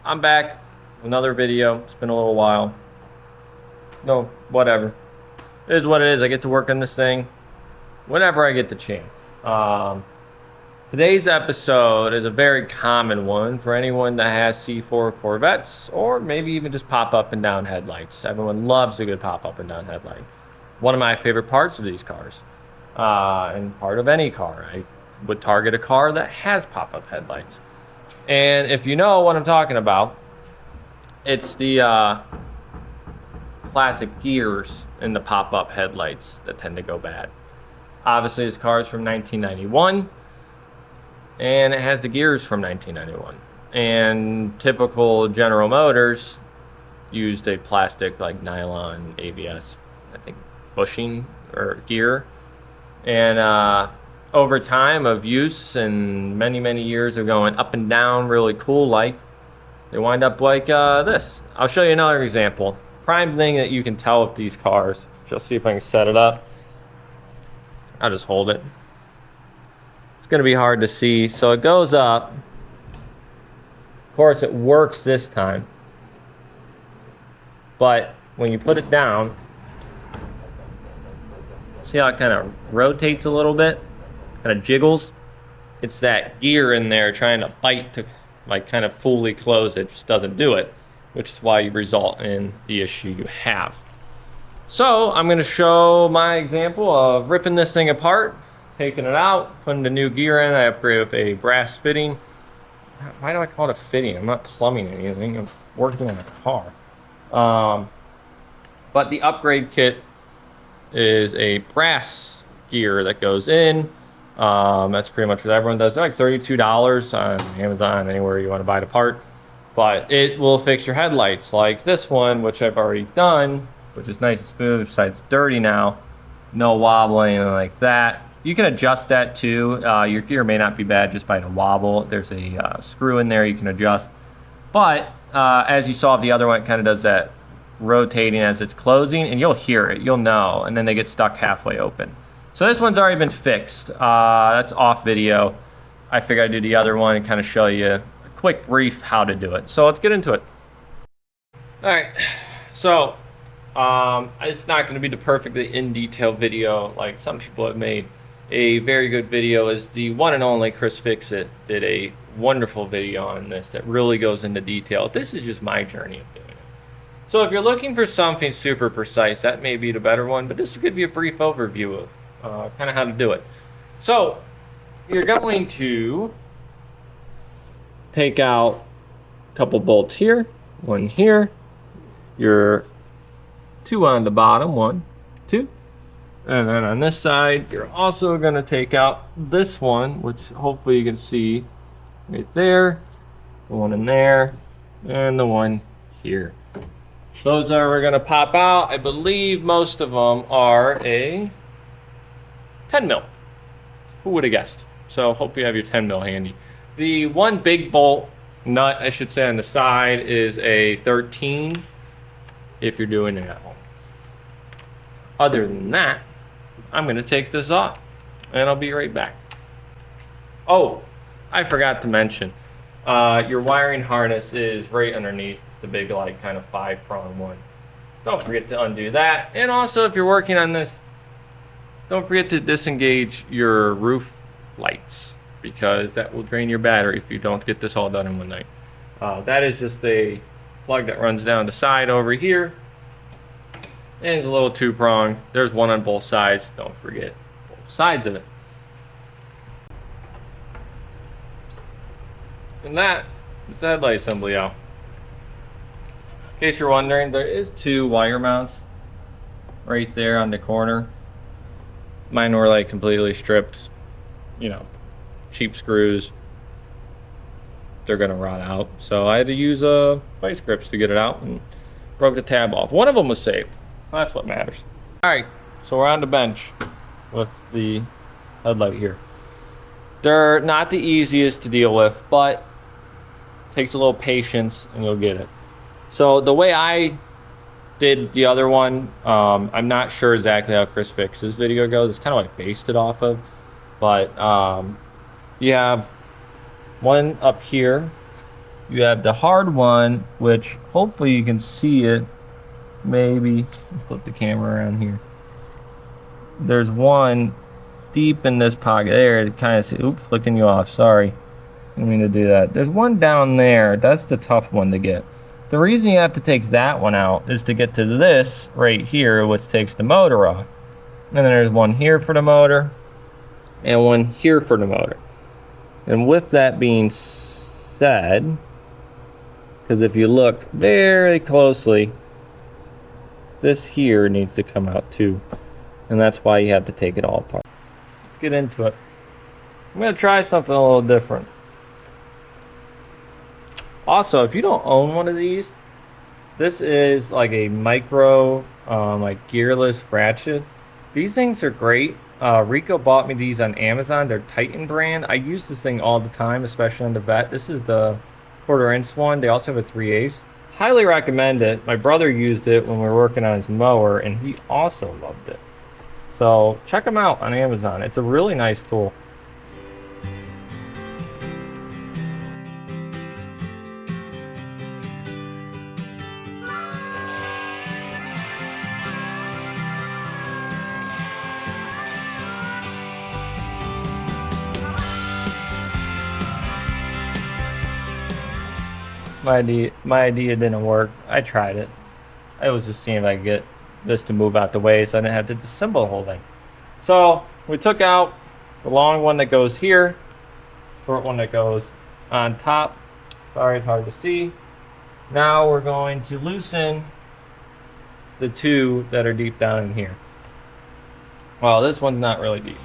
I'm back. Another video. It's been a little while. No, whatever. It is what it is. I get to work on this thing whenever I get the chance. Today's episode is a very common one for anyone that has C4 Corvettes or maybe even just pop up and down headlights. Everyone loves a good pop up and down headlight. One of my favorite parts of these cars, and part of any car. I would target a car that has pop up headlights. And if you know what I'm talking about, it's the plastic gears in the pop-up headlights that tend to go bad. Obviously, this car is from 1991, and it has the gears from 1991. And typical General Motors used a plastic like nylon ABS, I think, bushing or gear. And over time of use and many years of going up and down really cool like, they wind up like this. I'll show you another example. Prime thing that you can tell with these cars. Just see if I can set it up. I'll just hold it. It's gonna be hard to see. So it goes up. Of course it works this time. But when you put it down, see how it kind of rotates a little bit? Kind of jiggles. It's that gear in there trying to fight to like kind of fully close it. Just doesn't do it, which is why you result in the issue you have. So I'm going to show my example of ripping this thing apart, taking it out, putting the new gear in. I upgraded with a brass fitting. Why do I call it a fitting? I'm not plumbing anything. I'm working on a car. But the upgrade kit is a brass gear that goes in. That's pretty much what everyone does. They're like $32 on Amazon, anywhere you want to buy the part. But it will fix your headlights like this one, which I've already done, which is nice and smooth. Besides dirty now, no wobbling or anything like that. You can adjust that too. Your gear may not be bad just by the wobble. There's a screw in there you can adjust. But as you saw, the other one kind of does that rotating as it's closing, and you'll hear it, you'll know, and then they get stuck halfway open. So this one's already been fixed. That's off video. I figured I'd do the other one and kind of show you a quick brief how to do it. So let's get into it. All right, so it's not going to be the perfectly in detail video like some people have made. A very good video is the one and only Chris Fixit did a wonderful video on this that really goes into detail. This is just my journey of doing it. So if you're looking for something super precise, that may be the better one, but this could be a brief overview of kind of how to do it. So you're going to take out a couple bolts here, one here, your two on the bottom, 1, 2, and then on this side you're also going to take out this one, which hopefully you can see right there, the one in there, and the one here. Those are going to pop out. I believe most of them are a 10 mil. Who would have guessed? So hope you have your 10 mil handy. The one big bolt nut, I should say, on the side is a 13 if you're doing it at home. Other than that, I'm going to take this off and I'll be right back. Oh, I forgot to mention, your wiring harness is right underneath. It's the big, like, kind of 5-prong one. Don't forget to undo that. And also, if you're working on this, don't forget to disengage your roof lights, because that will drain your battery if you don't get this all done in one night. That is just a plug that runs down the side over here, and it's a little 2-prong. There's one on both sides. Don't forget both sides of it. And that is the headlight assembly out. In case you're wondering, there is 2 wire mounts right there on the corner. Mine were like completely stripped, you know, cheap screws. They're gonna rot out. So I had to use vice grips to get it out and broke the tab off. One of them was saved, so that's what matters. All right, so we're on the bench with the headlight here. They're not the easiest to deal with, but it takes a little patience and you'll get it. So the way I did the other one, I'm not sure exactly how Chris Fix's video goes. It's kind of like based it off of, but you have one up here you have the hard one, which hopefully you can see it. Maybe flip the camera around here. There's one deep in this pocket there. It kind of see. Oops, flicking you off. Sorry, didn't mean to do that. There's one down there. That's the tough one to get. The reason you have to take that one out is to get to this right here, which takes the motor off. And then there's one here for the motor, and one here for the motor. And with that being said, because if you look very closely, this here needs to come out too. And that's why you have to take it all apart. Let's get into it. I'm going to try something a little different. Also, if you don't own one of these, this is like a micro, like gearless ratchet. These things are great. Rico bought me these on Amazon. They're Titan brand. I use this thing all the time, especially on the Vet. This is the 1/4 inch one. They also have a 3/8. Highly recommend it. My brother used it when we were working on his mower, and he also loved it. So check them out on Amazon. It's a really nice tool. My idea didn't work. I tried it. I was just seeing if I could get this to move out the way so I didn't have to disassemble the whole thing. So we took out the long one that goes here, short one that goes on top. Sorry, it's hard to see. Now we're going to loosen the two that are deep down in here. Well, this one's not really deep.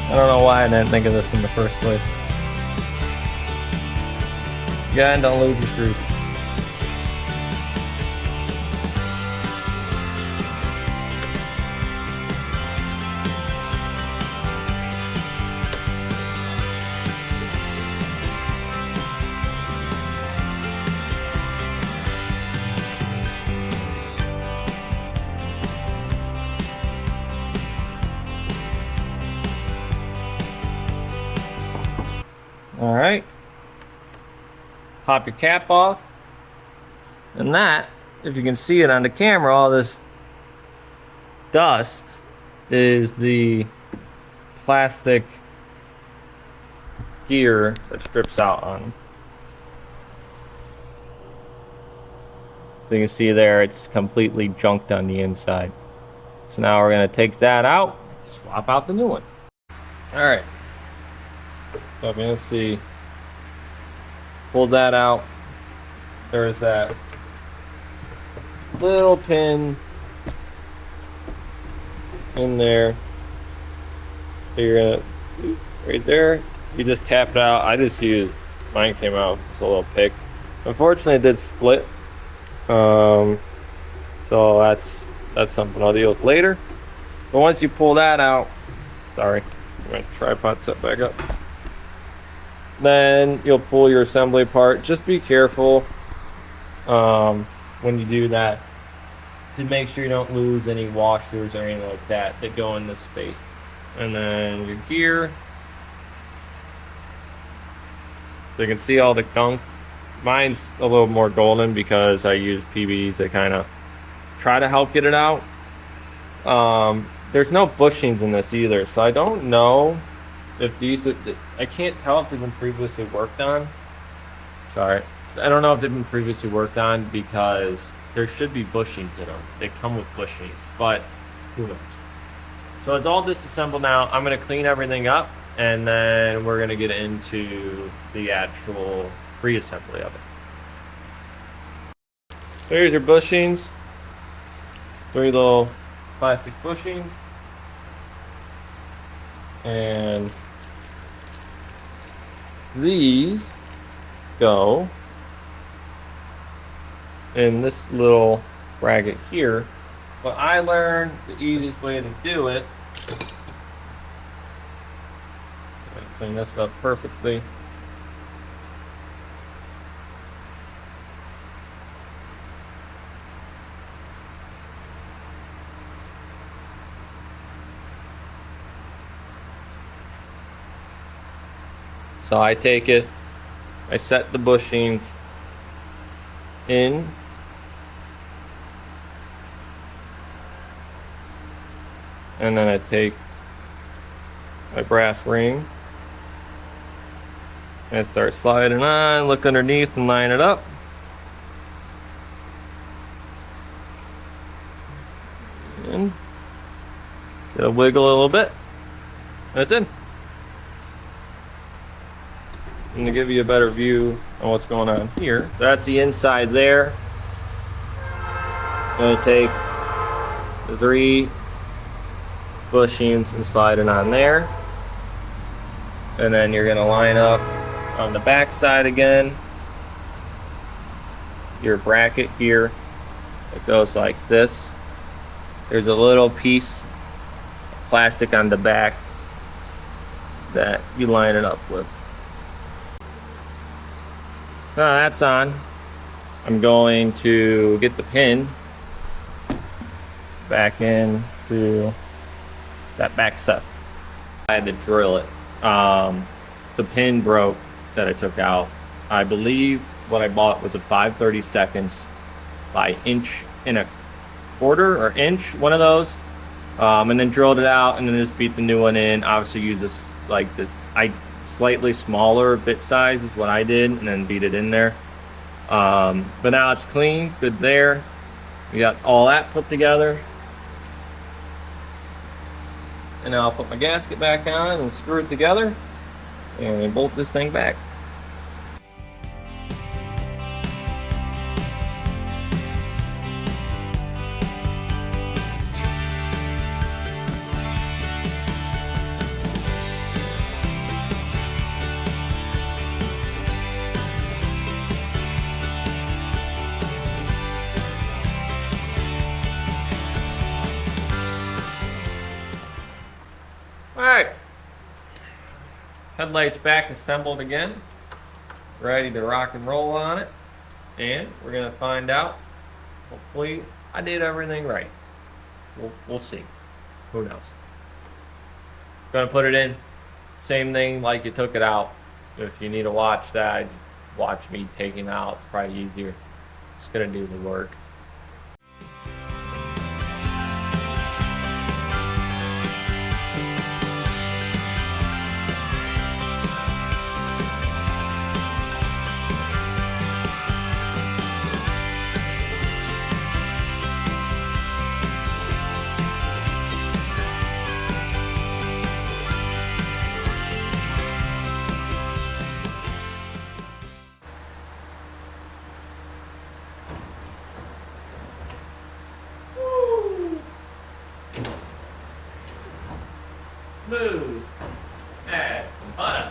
I don't know why I didn't think of this in the first place. Again, don't lose your screws. All right, pop your cap off, and that, if you can see it on the camera, all this dust is the plastic gear that strips out on them. So you can see there, it's completely junked on the inside. So now we're gonna take that out, swap out the new one. All right. So I'm gonna see, pull that out. There's that little pin in there. So you're gonna, right there, you just tap it out. I just used, mine came out just a little pick. Unfortunately it did split. So that's something I'll deal with later. But once you pull that out, sorry, my tripod set back up. Then you'll pull your assembly apart. Just be careful when you do that to make sure you don't lose any washers or anything like that that go in this space. And then your gear. So you can see all the gunk. Mine's a little more golden because I use PB to kind of try to help get it out. There's no bushings in this either, so I don't know if these, I can't tell if they've been previously worked on. Sorry, I don't know if they've been previously worked on because there should be bushings in them. They come with bushings, but who knows? So it's all disassembled now. I'm gonna clean everything up, and then we're gonna get into the actual reassembly of it. So here's your bushings. 3 little plastic bushings. And these go in this little bracket here. But I learned the easiest way to do it. Clean this up perfectly. So I take it, I set the bushings in, and then I take my brass ring and start sliding on, look underneath and line it up. And it'll wiggle a little bit. That's it. And to give you a better view on what's going on here, that's the inside there. I'm gonna take the 3 bushings and slide it on there. And then you're gonna line up on the back side again your bracket here. It goes like this. There's a little piece of plastic on the back that you line it up with. Now that's on. I'm going to get the pin back into that back set. I had to drill it. The pin broke that I took out. I believe what I bought was a 5/32 by 1.25 or inch, one of those, and then drilled it out and then just beat the new one in. Obviously use this slightly smaller bit size is what I did, and then beat it in there. But now it's clean, good there. We got all that put together. And now I'll put my gasket back on and screw it together and bolt this thing back. Alright, headlights back assembled again, ready to rock and roll on it, and we're going to find out. Hopefully I did everything right. We'll see, who knows. Gonna put it in, same thing like you took it out. If you need to watch that, just watch me taking it out, it's probably easier. It's gonna do the work. Smooth as butter.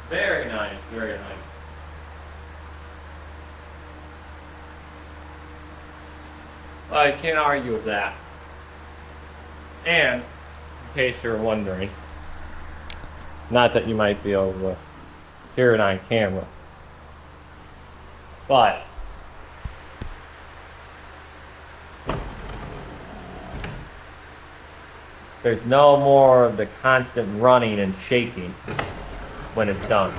Very nice, very nice. Well, I can't argue with that. And, in case you're wondering, not that you might be able to hear it on camera, but there's no more of the constant running and shaking when it's done.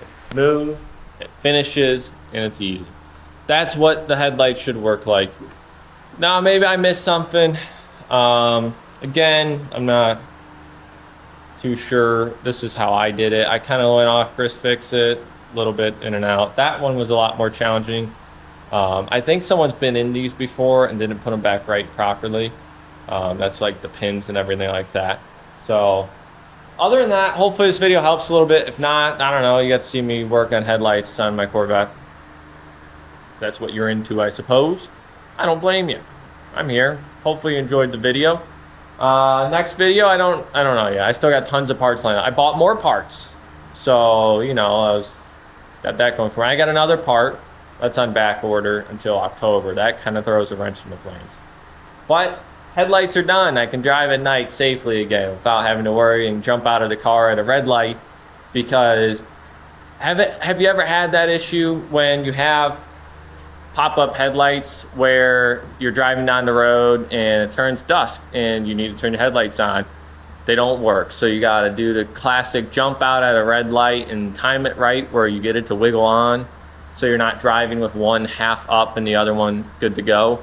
It's smooth, it finishes, and it's easy. That's what the headlights should work like. Now, maybe I missed something. Again, I'm not too sure. This is how I did it. I kind of went off Chris Fix It, a little bit in and out. That one was a lot more challenging. I think someone's been in these before and didn't put them back right properly. That's like the pins and everything like that. So other than that, hopefully this video helps a little bit. If not, I don't know, you got to see me work on headlights on my Corvette. That's what you're into, I suppose. I don't blame you. I'm here. Hopefully you enjoyed the video. Next video, I don't know yet. I still got tons of parts lined up. I bought more parts, so you know, got that going for me. I got another part that's on back order until October. That kind of throws a wrench in the plans. But headlights are done. I can drive at night safely again without having to worry and jump out of the car at a red light. Because have you ever had that issue when you have pop-up headlights where you're driving down the road and it turns dusk and you need to turn your headlights on they don't work. So you got to do the classic jump out at a red light and time it right where you get it to wiggle on, so you're not driving with one half up and the other one good to go.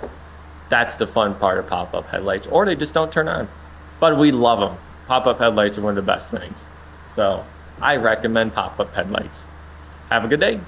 That's the fun part of pop-up headlights, or they just don't turn on. But we love them. Pop-up headlights are one of the best things. So I recommend pop-up headlights. Have a good day.